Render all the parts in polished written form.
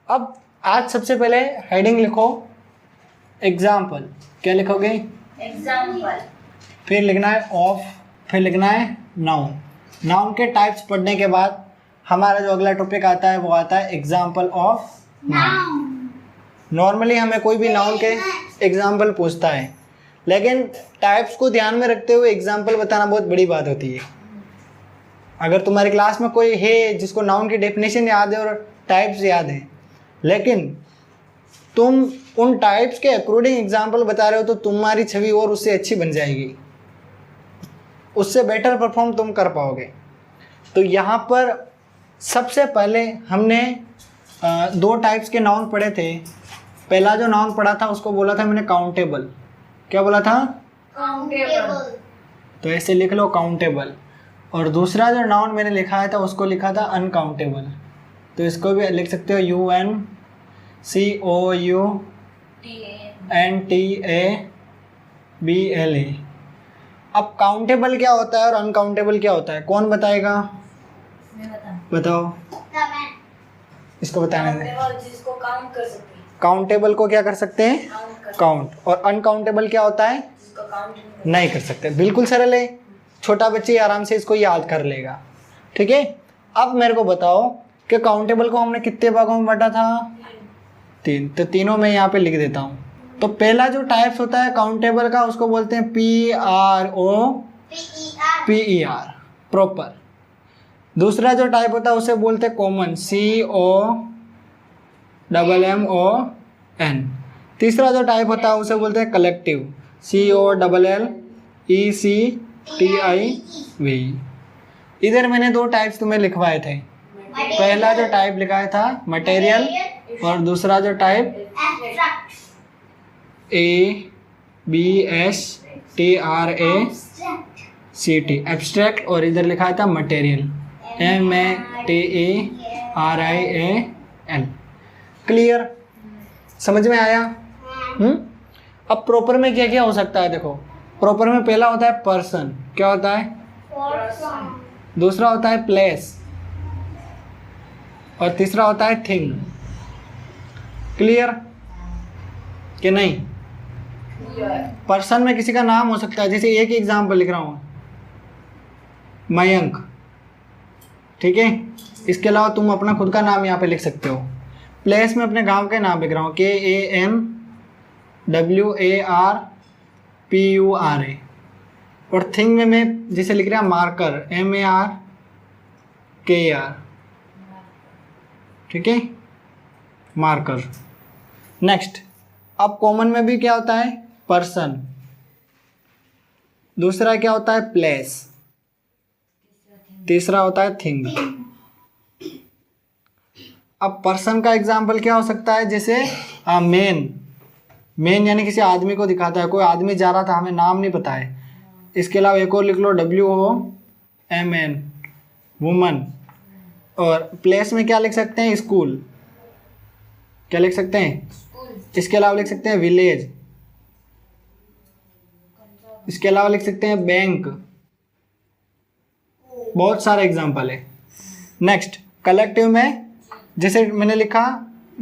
अब आज सबसे पहले हेडिंग लिखो एग्जाम्पल। क्या लिखोगे? एग्जाम्पल। फिर लिखना है ऑफ, फिर लिखना है नाउन। नाउन के टाइप्स पढ़ने के बाद हमारा जो अगला टॉपिक आता है वो आता है एग्जाम्पल ऑफ नाउन। नॉर्मली हमें कोई भी नाउन के एग्जाम्पल पूछता है, लेकिन टाइप्स को ध्यान में रखते हुए एग्जाम्पल बताना बहुत बड़ी बात होती है। अगर तुम्हारी क्लास में कोई है जिसको नाउन की डेफिनेशन याद है और टाइप्स याद है, लेकिन तुम उन टाइप्स के अकॉर्डिंग एग्जाम्पल बता रहे हो, तो तुम्हारी छवि और उससे अच्छी बन जाएगी, उससे बेटर परफॉर्म तुम कर पाओगे। तो यहाँ पर सबसे पहले हमने दो टाइप्स के नाउन पढ़े थे। पहला जो नाउन पढ़ा था उसको बोला था मैंने काउंटेबल। क्या बोला था? काउंटेबल। तो ऐसे लिख लो काउंटेबल। और दूसरा जो नाउन मैंने लिखा है था उसको लिखा था अनकाउंटेबल। तो इसको भी लिख सकते हो UNCOUNTABLA। अब काउंटेबल क्या होता है और अनकाउंटेबल क्या होता है, कौन बताएगा? मैं बताओ, इसको बताने दें। काउंटेबल जिसको काउंट कर सकते हैं। काउंटेबल को क्या कर सकते हैं? काउंट। और अनकाउंटेबल क्या होता है? जिसको काउंट नहीं कर सकते। बिल्कुल सरल है, छोटा बच्चे आराम से इसको याद कर लेगा। ठीक है, अब मेरे को बताओ कि काउंटेबल को हमने कितने भागों में बांटा था? 3। तो तीनों में यहाँ पे लिख देता हूँ। तो पहला जो टाइप्स होता है काउंटेबल का उसको बोलते हैं PROPER, प्रॉपर। दूसरा जो टाइप होता है उसे बोलते हैं कॉमन, COMMON। तीसरा जो टाइप होता है उसे बोलते हैं कलेक्टिव, COLLECTIV। इधर मैंने दो टाइप्स तुम्हें लिखवाए थे। पहला जो टाइप लिखाया था मटेरियल, और दूसरा जो टाइप ABSTRACT, एब्स्ट्रैक्ट। और इधर लिखा था मटेरियल, MATERIAL। क्लियर? समझ में आया? अब प्रॉपर में क्या क्या हो सकता है? देखो, प्रॉपर में पहला होता है पर्सन। क्या होता है? दूसरा होता है प्लेस, और तीसरा होता है थिंग। क्लियर कि नहीं? पर्सन में किसी का नाम हो सकता है, जैसे एक एग्जाम्पल लिख रहा हूँ, मयंक। ठीक है, इसके अलावा तुम अपना खुद का नाम यहाँ पे लिख सकते हो। प्लेस में अपने गांव के नाम लिख रहा हूँ, KANWARPURA। और थिंग में मैं जिसे लिख रहा मार्कर, MARKER। ठीक है, मार्कर। नेक्स्ट, अब कॉमन में भी क्या होता है? पर्सन। दूसरा क्या होता है? प्लेस। तीसरा होता है थिंग। अब पर्सन का एग्जाम्पल क्या हो सकता है? जैसे मेन यानी किसी आदमी को दिखाता है। कोई आदमी जा रहा था, हमें नाम नहीं पता है। इसके अलावा एक और लिख लो, WOMN, वुमन। और प्लेस में क्या लिख सकते हैं? स्कूल। क्या लिख सकते हैं? इसके अलावा लिख सकते हैं विलेज। इसके अलावा लिख सकते हैं बैंक। बहुत सारे एग्जाम्पल है। नेक्स्ट, कलेक्टिव में जैसे मैंने लिखा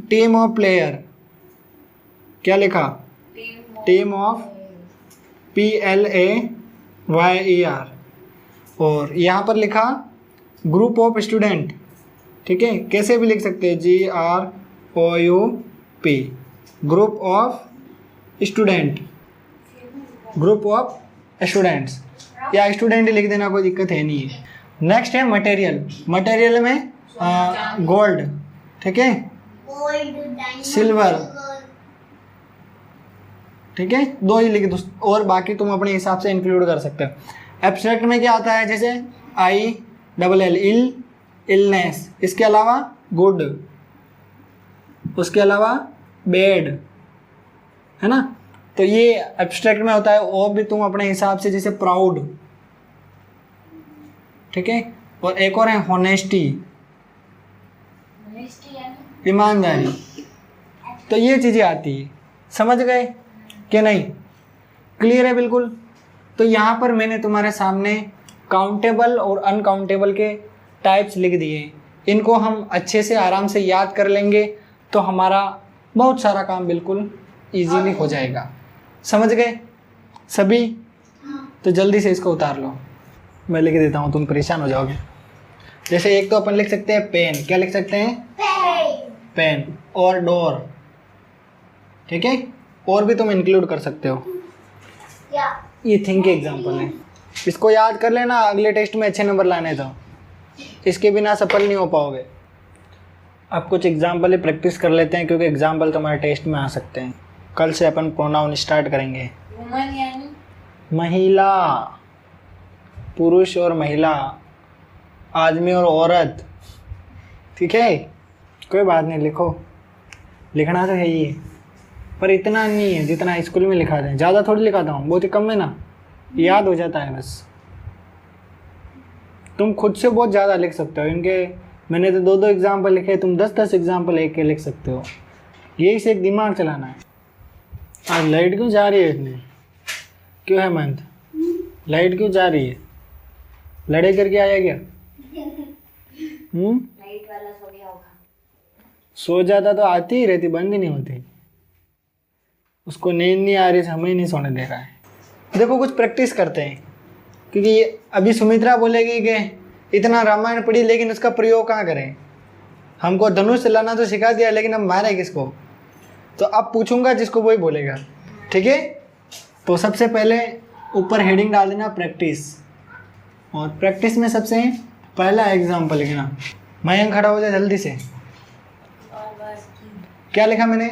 टीम ऑफ प्लेयर। क्या लिखा? Team of PLAYER। और यहाँ पर लिखा ग्रुप ऑफ स्टूडेंट। ठीक है, कैसे भी लिख सकते हैं, GROUP, group of student, group of students, या स्टूडेंट ही लिख देना, कोई दिक्कत है नहीं है। नेक्स्ट है मटेरियल। मटेरियल में गोल्ड, ठीक है, सिल्वर। ठीक है, दो ही लिख दो, और बाकी तुम अपने हिसाब से इंक्लूड कर सकते हो। एब्स्ट्रैक्ट में क्या आता है? जैसे ILL, इलनेस। इसके अलावा गुड, उसके अलावा बैड, है ना। तो ये एब्स्ट्रैक्ट में होता है। और भी तुम अपने हिसाब से, जैसे प्राउड, ठीक है। और एक और है होनेस्टी, ईमानदारी। तो ये चीज़ें आती है, समझ गए कि नहीं? क्लियर है बिल्कुल? तो यहाँ पर मैंने तुम्हारे सामने काउंटेबल और अनकाउंटेबल के टाइप्स लिख दिए। इनको हम अच्छे से आराम से याद कर लेंगे तो हमारा बहुत सारा काम बिल्कुल इजीली हो जाएगा। समझ गए सभी? तो जल्दी से इसको उतार लो, मैं लिख देता हूँ, तुम परेशान हो जाओगे। जैसे एक तो अपन लिख सकते हैं पेन, क्या लिख सकते हैं? पेन। और डोर, ठीक है? और भी तुम इंक्लूड कर सकते हो। ये थिंग के एग्जाम्पल है, इसको याद कर लेना, अगले टेस्ट में अच्छे नंबर लाने तो, इसके बिना सफल नहीं हो पाओगे। अब कुछ एग्जाम्पल ही प्रैक्टिस कर लेते हैं, क्योंकि एग्जाम्पल तुम्हारे टेस्ट में आ सकते हैं। कल से अपन प्रोनाउन स्टार्ट करेंगे। वुमन यानी महिला, पुरुष और महिला, आदमी और औरत, ठीक है? कोई बात नहीं, लिखो, लिखना तो है ही है, पर इतना नहीं है जितना स्कूल में लिखा था। ज़्यादा थोड़ी लिखाता हूँ, बहुत ही कम है ना, याद हो जाता है बस। तुम खुद से बहुत ज़्यादा लिख सकते हो इनके, मैंने तो 2-2 एग्जाम्पल लिखे, तुम 10-10 एग्जाम्पल एक के लिख सकते हो। यही से एक दिमाग चलाना है। आज लाइट क्यों जा रही है इतनी? क्यों है मंथ? लाइट क्यों जा रही है? लड़ाई करके आया क्या? लाइट वाला सो गया होगा। सो जाता तो आती ही रहती, बंद ही नहीं होती। उसको नींद नहीं आ रही, हमें नहीं सोने दे रहा है। देखो कुछ प्रैक्टिस करते हैं, क्योंकि अभी सुमित्रा बोलेगी कि इतना रामायण पढ़ी लेकिन उसका प्रयोग कहाँ करें? हमको धनुष चलाना तो सिखा दिया, लेकिन हम मारे किसको? तो अब पूछूंगा जिसको वही बोलेगा, ठीक है? तो सबसे पहले ऊपर हेडिंग डाल देना प्रैक्टिस, और प्रैक्टिस में सबसे पहला एग्जाम्पल लिखना। मयंक खड़ा हो जाए जल्दी से। क्या लिखा मैंने?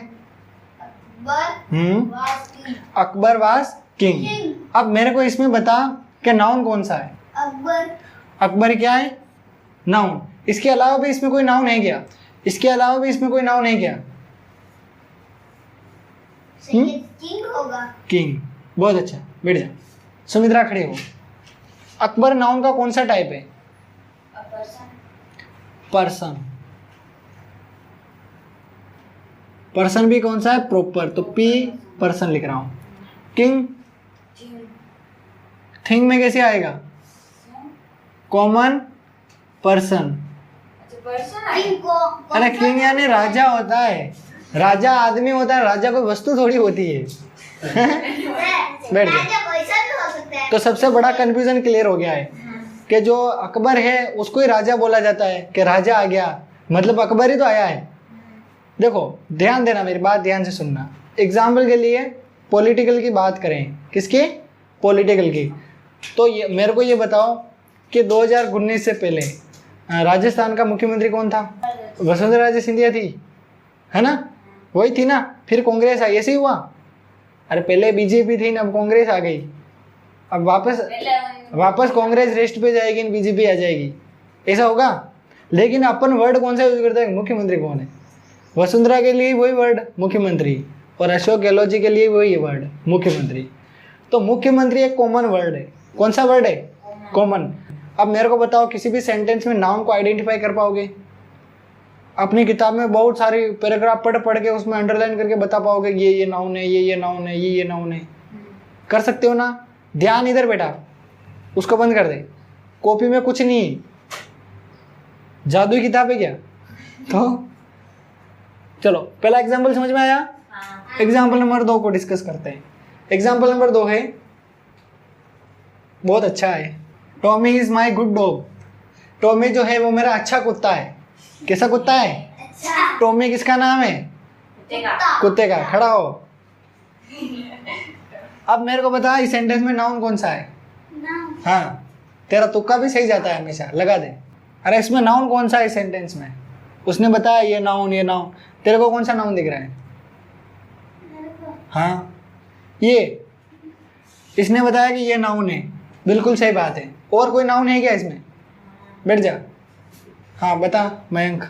Akbar was king. अब मेरे को इसमें बता कि नाउन कौन सा है? अकबर। अकबर क्या है? नाउन। इसके अलावा भी इसमें कोई नाउन है क्या? इसके अलावा भी इसमें कोई नाउन है क्या? किंग होगा। किंग, बहुत अच्छा, बैठ जा। सुमित्रा खड़ी हो। अकबर नाउन का कौन सा टाइप है? पर्सन। पर्सन भी कौन सा है? प्रॉपर, तो पी पर्सन लिख रहा हूं। किंग, थिंग में कैसे आएगा? Common person. अरे किंग यानी राजा होता है, राजा आदमी होता है, राजा कोई वस्तु थोड़ी होती है। बैठ जा। तो सबसे बड़ा कंफ्यूजन क्लियर हो गया है कि जो अकबर है उसको ही राजा बोला जाता है, कि राजा आ गया मतलब अकबर ही तो आया है। देखो ध्यान देना, मेरी बात ध्यान से सुनना। एग्जाम्पल के लिए पॉलिटिकल की बात करें, किसकी? पॉलिटिकल की। तो ये मेरे को ये बताओ कि 2019 से पहले राजस्थान का मुख्यमंत्री कौन था? वसुंधरा राजे सिंधिया थी, है ना? वही थी ना? फिर कांग्रेस आई, ऐसे ही हुआ? अरे पहले बीजेपी थी ना, अब कांग्रेस आ गई, अब वापस कांग्रेस रेस्ट पे जाएगी, बीजेपी आ जाएगी, ऐसा होगा? लेकिन अपन वर्ड कौन सा यूज करते हैं? मुख्यमंत्री कौन है? वसुंधरा के लिए वही वर्ड मुख्यमंत्री, और अशोक गहलोत जी के लिए वही वर्ड मुख्यमंत्री। तो मुख्यमंत्री एक कॉमन वर्ड है। कौन सा वर्ड है? कॉमन। अब मेरे को बताओ किसी भी सेंटेंस में नाउन को आइडेंटिफाई कर पाओगे? अपनी किताब में बहुत सारी पैराग्राफ पढ़ के उसमें अंडरलाइन करके बता पाओगे ये नाउन है, ये नाउन है, ये नाउन है? कर सकते हो ना? ध्यान इधर बेटा, उसको बंद कर दे, कॉपी में कुछ नहीं, जादुई किताब है क्या? तो चलो पहला एग्जाम्पल समझ में आया? एग्जाम्पल नंबर 2 को डिस्कस करते हैं। एग्जाम्पल नंबर 2 है, बहुत अच्छा है। Tommy is my good dog. Tommy जो है वो मेरा अच्छा कुत्ता है। कैसा कुत्ता है? अच्छा। टॉमी किसका नाम है? कुत्ते का। खड़ा हो। अब मेरे को बता इस सेंटेंस में नाउन कौन सा है? हाँ, तेरा तुक्का भी सही जाता है हमेशा, लगा दे। अरे इसमें नाउन कौन सा है इस सेंटेंस में? उसने बताया ये नाउन, ये नाउन। तेरे को कौन सा नाउन दिख रहा है? हाँ, ये इसने बताया कि ये नाउन है, बिल्कुल सही बात है। और कोई नाउन है क्या इसमें? बैठ जा। हाँ बता मयंक।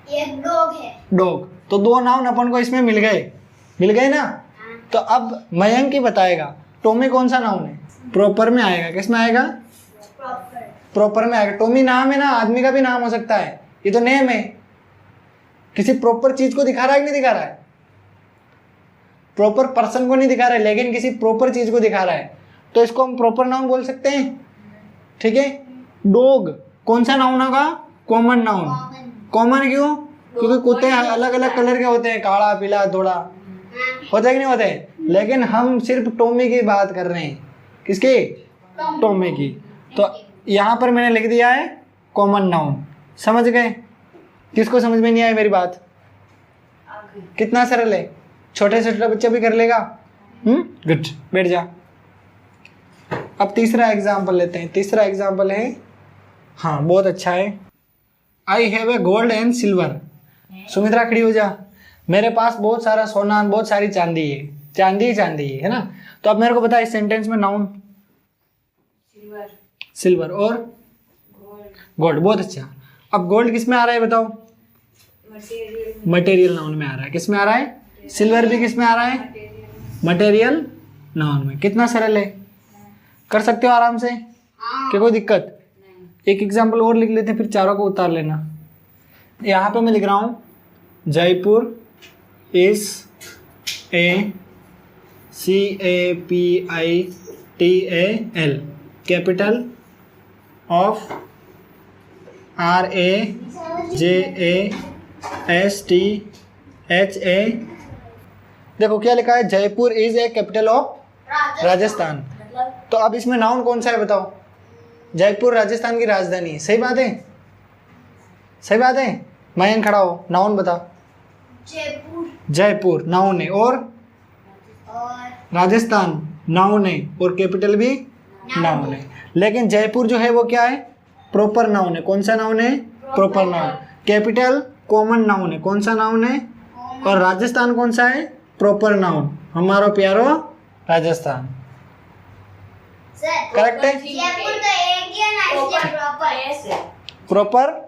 एक डॉग है। डॉग। तो 2 नाउन अपन को इसमें मिल गए ना? तो अब मयंक ही बताएगा टॉमी कौन सा नाउन है। प्रॉपर में आएगा। किस में आएगा? प्रॉपर में आएगा। टॉमी नाम है ना, आदमी का भी नाम हो सकता है, ये तो नेम है। किसी प्रॉपर चीज को दिखा रहा है कि नहीं दिखा रहा है? प्रॉपर पर्सन को नहीं दिखा रहा है, लेकिन किसी प्रॉपर चीज को दिखा रहा है, तो इसको हम प्रॉपर नाउन बोल सकते हैं। ठीक है। डॉग कौन सा नाउन होगा? Common noun. कॉमन क्यों? क्योंकि कुत्ते अलग अलग कलर के होते हैं, काला पीला थोड़ा, होते हैं कि नहीं होते, लेकिन हम सिर्फ टॉमी की बात कर रहे हैं। किसकी? टॉमी की। तो यहाँ पर मैंने लिख दिया है कॉमन नाउन। समझ गए? किसको समझ में नहीं आई मेरी बात? कितना सरल है, छोटे से छोटा बच्चा भी कर लेगा। गुड, बैठ जा। अब तीसरा एग्जाम्पल लेते हैं। तीसरा एग्जाम्पल है, हाँ बहुत अच्छा है। I have a gold and silver. Sumitra खड़ी हो जा। मेरे पास बहुत सारा सोना, बहुत सारी चांदी है, चांदी ही चांदी है ना। तो अब मेरे को बता, इस सेंटेंस में नाउन सिल्वर और गोल्ड। बहुत अच्छा। अब गोल्ड किस में आ रहा है बताओ? मटेरियल नाउन में आ रहा है। किस में आ रहा है? सिल्वर भी किस में आ रहा है? मटेरियल नाउन में। कितना सरल है, कर सकते हो आराम से, क्या कोई दिक्कत? एक एग्जाम्पल और लिख लेते हैं, फिर चारों को उतार लेना। यहाँ पे मैं लिख रहा हूँ, Jaipur is a CAPITAL capital of RAJASTHA। देखो क्या लिखा है, Jaipur is a capital of Rajasthan. तो अब इसमें नाउन कौन सा है बताओ? जयपुर राजस्थान की राजधानी है। सही बात है, सही बात है। मयंक खड़ा हो, नाउन बता। जयपुर जयपुर नाउन है और राजस्थान नाउन है और कैपिटल भी नाउन है। लेकिन जयपुर जो है वो क्या है? प्रॉपर नाउन है। कौन सा नाउन है? Proper noun. Capital common noun है। कौन सा नाउन है? और राजस्थान कौन सा है? Proper noun. हमारा प्यारो राजस्थान। करेक्ट है? जयपुर तो एक ही है ना, इसलिए प्रॉपर। प्रॉपर,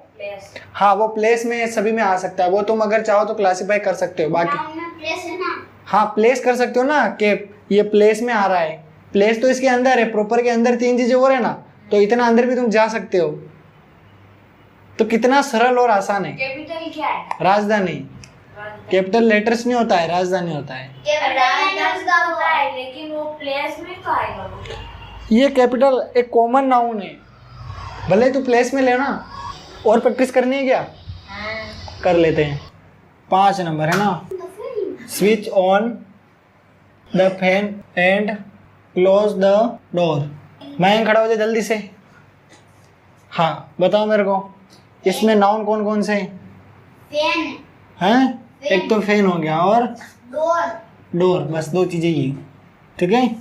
हाँ वो प्लेस में सभी में आ सकता है। वो तुम अगर चाहो तो क्लासीफाई कर सकते हो। बाकी नाउन में प्लेस है ना। हाँ प्लेस कर सकते हो ना, कि ये प्लेस में आ रहा है। प्लेस तो इसके अंदर है, प्रॉपर के अंदर 3 चीजें और है ना, तो इतना अंदर भी तुम जा सकते हो। तो कितना सरल और आसान है। कैपिटल क्या है? राजधानी। कैपिटल लेटर्स नहीं होता है, राजधानी होता है। राजधानी का होता है, लेकिन वो प्लेस में तो आएगा वो। ये कैपिटल एक कॉमन नाउन है, भले तू प्लेस में लेना। और प्रैक्टिस करनी है क्या? कर लेते हैं। 5 नंबर है ना, switch on the fan and close the door. मैं खड़ा हो जाए जल्दी से। हाँ बताओ मेरे को, इसमें नाउन कौन कौन से फैन हैं? एक तो फैन हो गया और डोर। डोर, बस 2 चीज़ें ये। ठीक है,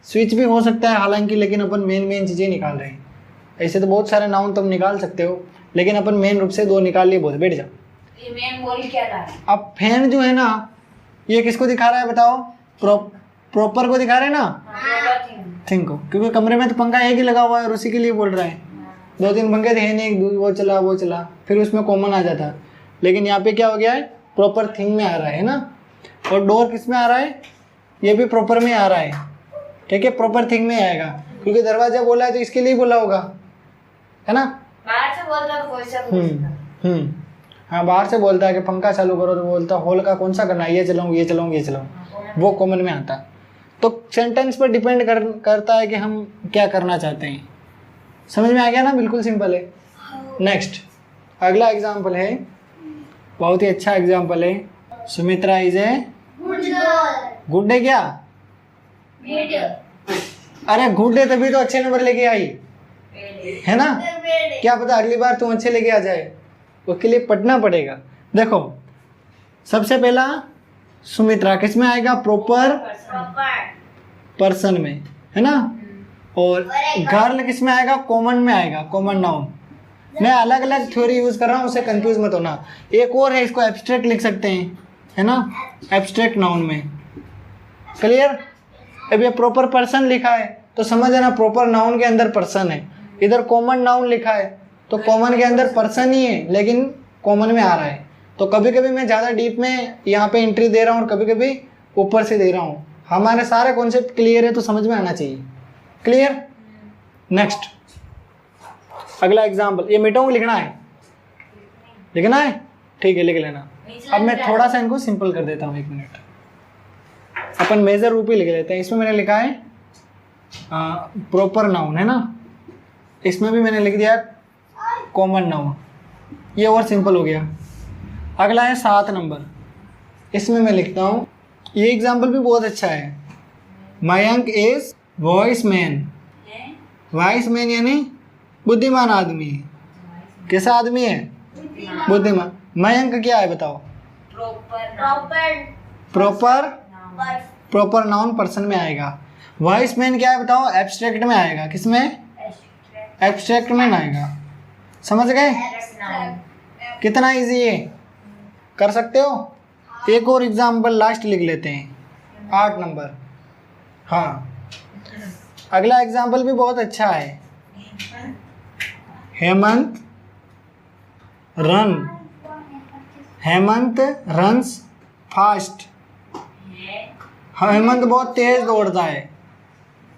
स्विच भी हो सकता है हालांकि, लेकिन अपन मेन चीज़ें निकाल रहे हैं। ऐसे तो बहुत सारे नाउन तुम निकाल सकते हो, लेकिन अपन मेन रूप से 2 निकाल लिए। बहुत बैठ जाओ। ये मेन बोल क्या था? अब फैन जो है ना, ये किसको दिखा रहा है बताओ? प्रॉपर को दिखा रहे हैं ना, थिंक को। क्योंकि कमरे में तो पंखा एक ही लगा हुआ है और उसी के लिए बोल रहा है। 2-3 पंखे थे नहीं, वो चला, फिर उसमें कॉमन आ जाता। लेकिन यहाँ पे क्या हो गया है? प्रॉपर थिंग में आ रहा है ना। और डोर किस में आ रहा है? ये भी प्रॉपर में आ रहा है। ठीक है, प्रॉपर थिंग में आएगा, क्योंकि दरवाजा बोला है तो इसके लिए बोला होगा, है ना। बाहर से बोलता तो कोई सा बोलता। हाँ बाहर से बोलता है कि पंखा चालू करो, तो बोलता हॉल का कौन सा करना है, ये चलाऊँ, वो कॉमन में आता। तो सेंटेंस पर डिपेंड करता है कि हम क्या करना चाहते हैं। समझ में आ गया ना? बिल्कुल सिंपल है। नेक्स्ट अगला एग्जाम्पल है, बहुत ही अच्छा एग्जाम्पल है। Sumitra is a good day. क्या? अरे गुड डे, तभी तो अच्छे नंबर लेके आई है ना। क्या पता अगली बार तुम अच्छे लेके आ जाए, उसके लिए पढ़ना पड़ेगा। देखो सबसे पहला सुमित्रा किस में आएगा? प्रॉपर पर्सन में, है ना। और गर्ल किस में आएगा? कॉमन में आएगा, कॉमन नाउन। मैं अलग अलग थ्योरी यूज कर रहा हूँ, उससे कंफ्यूज मत होना। एक और है, इसको एब्स्ट्रैक्ट लिख सकते हैं, है ना, एब्स्ट्रैक्ट नाउन में। क्लियर? अब ये प्रॉपर पर्सन लिखा है तो समझ आना, प्रॉपर नाउन के अंदर पर्सन है। इधर कॉमन नाउन लिखा है तो कॉमन के अंदर पर्सन ही है, लेकिन कॉमन में आ रहा है। तो कभी कभी मैं ज़्यादा डीप में यहाँ पे एंट्री दे रहा हूँ और कभी कभी ऊपर से दे रहा हूँ। हमारे सारे कॉन्सेप्ट क्लियर है तो समझ में आना चाहिए। क्लियर? नेक्स्ट अगला एग्जाम्पल, ये मिटाऊँ लिखना है? लिखना है, ठीक है लिख लेना। अब मैं थोड़ा सा इनको सिंपल कर देता हूँ, 1 मिनट। अपन मेजर रूप ही लिख लेते हैं। इसमें मैंने लिखा है प्रॉपर नाउन, है ना। इसमें भी मैंने लिख दिया कॉमन नाउन। ये और सिंपल हो गया। अगला है 7 नंबर, इसमें मैं लिखता हूँ, ये एग्जाम्पल भी बहुत अच्छा है। Mayank is voice man. Voice man यानी बुद्धिमान आदमी। कैसा आदमी है? बुद्धिमान। मयंक क्या है बताओ? प्रॉपर नाउन पर्सन में आएगा। वॉइस मैन क्या है बताओ? एब्स्ट्रैक्ट में आएगा। किस में? एब्स्ट्रैक्ट में आएगा। समझ गए? कितना इजी है, कर सकते हो? एक और एग्जाम्पल लास्ट लिख लेते हैं, 8 नंबर। हाँ, अगला एग्जाम्पल भी बहुत अच्छा है। Hemant runs fast. हेमंत बहुत तेज दौड़ता है।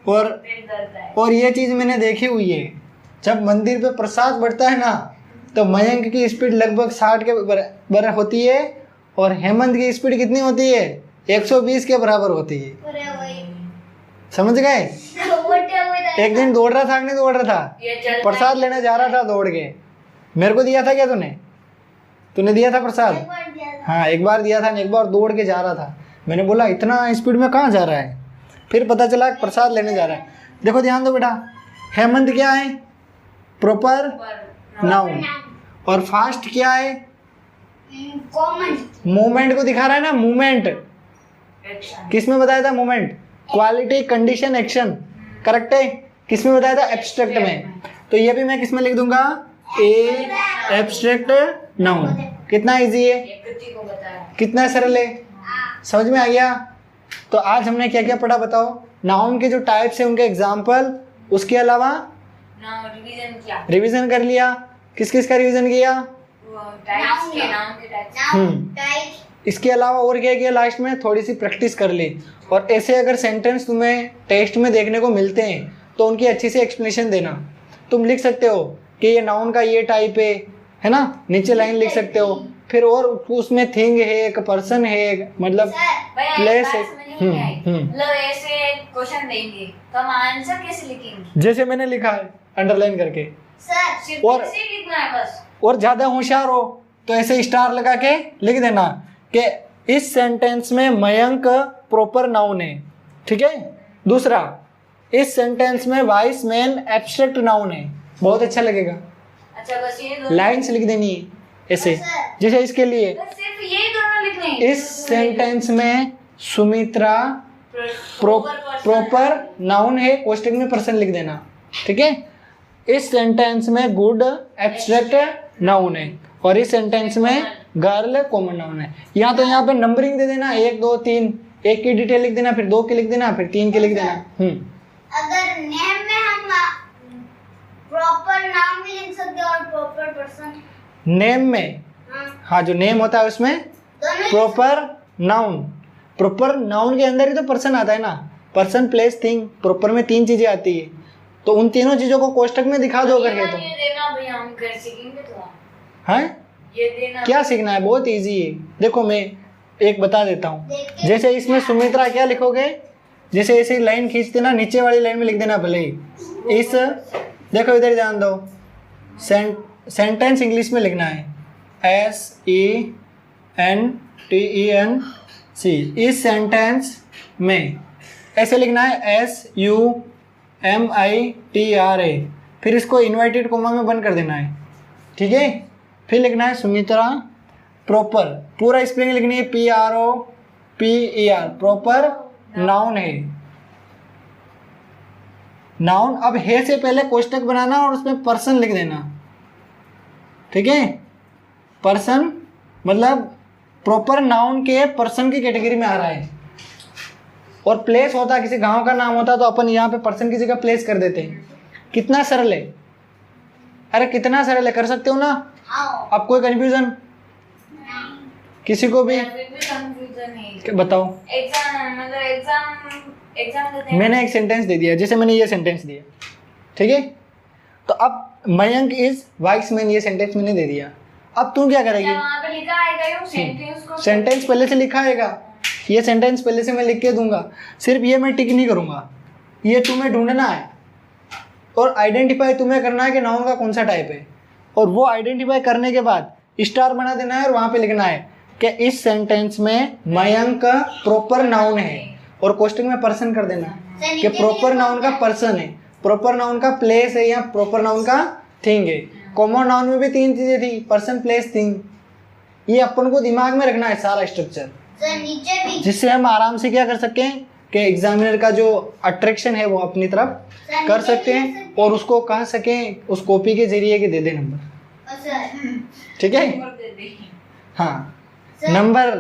और ये चीज़ मैंने देखी हुई है, जब मंदिर पे प्रसाद बढ़ता है ना, तो मयंक की स्पीड लगभग 60 के बराबर होती है और हेमंत की स्पीड कितनी होती है? 120 के बराबर होती है। समझ गए? एक दिन दौड़ रहा था कि नहीं दौड़ रहा था? प्रसाद लेने जा रहा था दौड़ के। मेरे को दिया था क्या तूने दिया था प्रसाद? हाँ, एक बार दिया था, एक बार दौड़ के जा रहा था। मैंने बोला इतना स्पीड में कहाँ जा रहा है? फिर पता चला प्रसाद लेने जा रहा है। देखो ध्यान दो बेटा, हेमंत क्या है? Proper noun. और फास्ट क्या है? मूवमेंट को दिखा रहा है ना, मूवमेंट। किस में बताया था movement? Quality, condition, action. Correct है। किस में बताया था? एब्स्ट्रैक्ट में। तो ये भी मैं किस में लिख दूंगा? ए एब्स्ट्रैक्ट नाउन। कितना इजी है, कितना सरल है, समझ में आ गया? तो आज हमने क्या क्या पढ़ा बताओ? नाउन के जो टाइप्स है उनके एग्जाम्पल, उसके अलावा रिवीजन कर लिया। किस किस का रिवीजन किया? इसके अलावा और क्या किया? लास्ट में थोड़ी सी प्रैक्टिस कर ली। और ऐसे अगर सेंटेंस तुम्हें टेस्ट में देखने को मिलते हैं तो उनकी अच्छी से एक्सप्लेनेशन देना। तुम लिख सकते हो कि ये नाउन का ये टाइप है ना, नीचे लाइन लिख सकते हो। फिर और उसमें थिंग है, एक पर्सन है, मतलब प्लेस है। मतलब ऐसे क्वेश्चन देंगे तो हम आंसर कैसे लिखेंगे? जैसे मैंने लिखा है अंडरलाइन करके। सिर्फ और ऐसे ही लिखना है बस। और ज़्यादा होशियार हो तो ऐसे स्टार लगा के लिख देना कि इस सेंटेंस में मयंक प्रॉपर नाउन है। ठीक है। दूसरा, इस सेंटेंस में वाइस मैन एब्स्ट्रैक्ट नाउन है। बहुत अच्छा लगेगा। अच्छा, बस ये दो लाइन्स लिख देनी है ऐसे। जैसे इसके लिए सिर्फ ये दोनों लिखने हैं। इस सेंटेंस में सुमित्रा प्रॉपर नाउन है, कोष्टक में पर्सन लिख देना। ठीक है। इस सेंटेंस में गुड एब्स्ट्रैक्ट नाउन है और इस सेंटेंस में गर्ल कॉमन नाउन है। या तो यहाँ पे नंबरिंग दे देना, 1 2 3, एक की डिटेल लिख देना, फिर 2 की लिख देना, फिर 3 की लिख देना। अगर नेम में हम प्रॉपर नाम भी लिख सकते हैं और प्रॉपर पर्सन। नेम में हाँ, जो नेम होता है उसमें प्रॉपर नाउन। प्रॉपर नाउन के अंदर ही तो पर्सन आता है ना, पर्सन प्लेस थिंग। प्रॉपर में 3 चीजें आती है, तो उन तीनों चीजों को कोष्टक में दिखा दो करके। तो ये देना भैया, हम कर सीखेंगे तो है ये देना। क्या सीखना है? बहुत इजी है। देखो मैं एक बता देता हूँ। जैसे इसमें सुमित्रा क्या लिखोगे? जैसे ऐसे लाइन खींच देना, नीचे वाली लाइन में लिख देना भले ही। इस देखो इधर ध्यान दो, सेंटेंस इंग्लिश में लिखना है SENTENC। इस सेंटेंस में ऐसे लिखना है SUMITRA। फिर इसको इन्वर्टेड कोमा में बंद कर देना है। ठीक है। फिर लिखना है सुमित्रा प्रॉपर, पूरा स्पेलिंग लिखनी है PROPER। प्रॉपर नाउन है। नाउन अब है से पहले कोष्टक बनाना और उसमें पर्सन लिख देना। ठीक है। पर्सन मतलब प्रॉपर नाउन के पर्सन की कैटेगरी में आ रहा है। और प्लेस होता, किसी गांव का नाम होता तो अपन यहाँ पे पर्सन की जगह प्लेस कर देते हैं। कितना सरल है, अरे कितना सरल है, कर सकते हो ना? अब कोई कंफ्यूजन किसी को भी? कंफ्यूजन है। बताओ। एग्जाम देते हैं। मैंने एक सेंटेंस दे दिया, जैसे मैंने ये सेंटेंस दिया। ठीक है। तो अब मयंक इज वाइस मैन, ये सेंटेंस मैंने दे दिया। अब तू क्या करेगी? वहाँ पे लिखा आएगा ये सेंटेंस को। सेंटेंस पहले से लिखा आएगा। ये सेंटेंस पहले से मैं लिख के दूंगा। सिर्फ ये मैं टिक नहीं करूंगा, ये तुम्हें ढूंढना है और आइडेंटिफाई तुम्हें करना है कि नाउन का कौन सा टाइप है। और वो आइडेंटिफाई करने के बाद स्टार बना देना है और वहां पे लिखना है कि इस सेंटेंस में मयंक प्रॉपर नाउन है, और क्वेश्चन में पर्सन कर देना कि प्रॉपर नाउन का पर्सन है, प्रॉपर नाउन का प्लेस है, या प्रॉपर नाउन का थिंग है। कॉमन नाउन में भी 3 चीजें थी, पर्सन प्लेस थिंग। ये अपन को दिमाग में रखना है सारा स्ट्रक्चर, सर नीचे भी जिससे हम आराम से क्या कर सकें कि एग्जामिनर का जो अट्रैक्शन है वो अपनी तरफ कर सकते हैं, और उसको कह सकें उस कॉपी के जरिए कि दे दे नंबर। सर ठीक है, नंबर दे दे। हाँ नंबर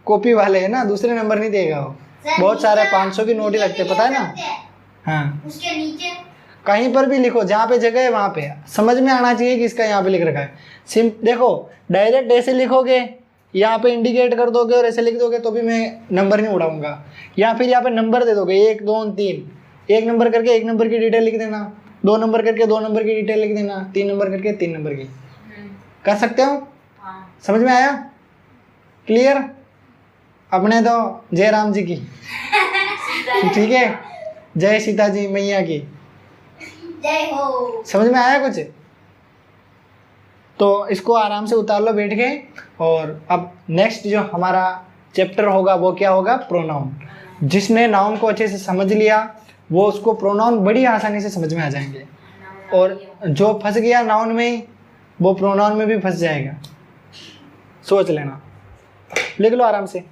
कॉपी वाले है ना, दूसरे नंबर नहीं देगा वो। बहुत सारे 500 की नोट ही लगते, पता है ना। हाँ, उसके नीचे कहीं पर भी लिखो, जहाँ पे जगह है वहाँ पे समझ में आना चाहिए कि इसका यहाँ पे लिख रखा है। देखो डायरेक्ट ऐसे लिखोगे, यहाँ पे इंडिकेट कर दोगे और ऐसे लिख दोगे तो भी मैं नंबर नहीं उड़ाऊंगा, या फिर यहाँ पे नंबर दे दोगे 1 2 3, 1 नंबर करके 1 नंबर की डिटेल लिख देना, 2 नंबर करके 2 नंबर की डिटेल लिख देना, 3 नंबर करके 3 नंबर की कर सकते हो। हाँ। समझ में आया? क्लियर? अपने तो जय राम जी की ठीक है, जय सीता जी मैया की। जय हो। समझ में आया कुछ? तो इसको आराम से उतार लो बैठ के। और अब नेक्स्ट जो हमारा चैप्टर होगा वो क्या होगा? प्रोनाउन। जिसने नाउन को अच्छे से समझ लिया वो उसको प्रोनाउन बड़ी आसानी से समझ में आ जाएंगे, और जो फंस गया नाउन में वो प्रोनाउन में भी फंस जाएगा। सोच लेना, लिख लो आराम से।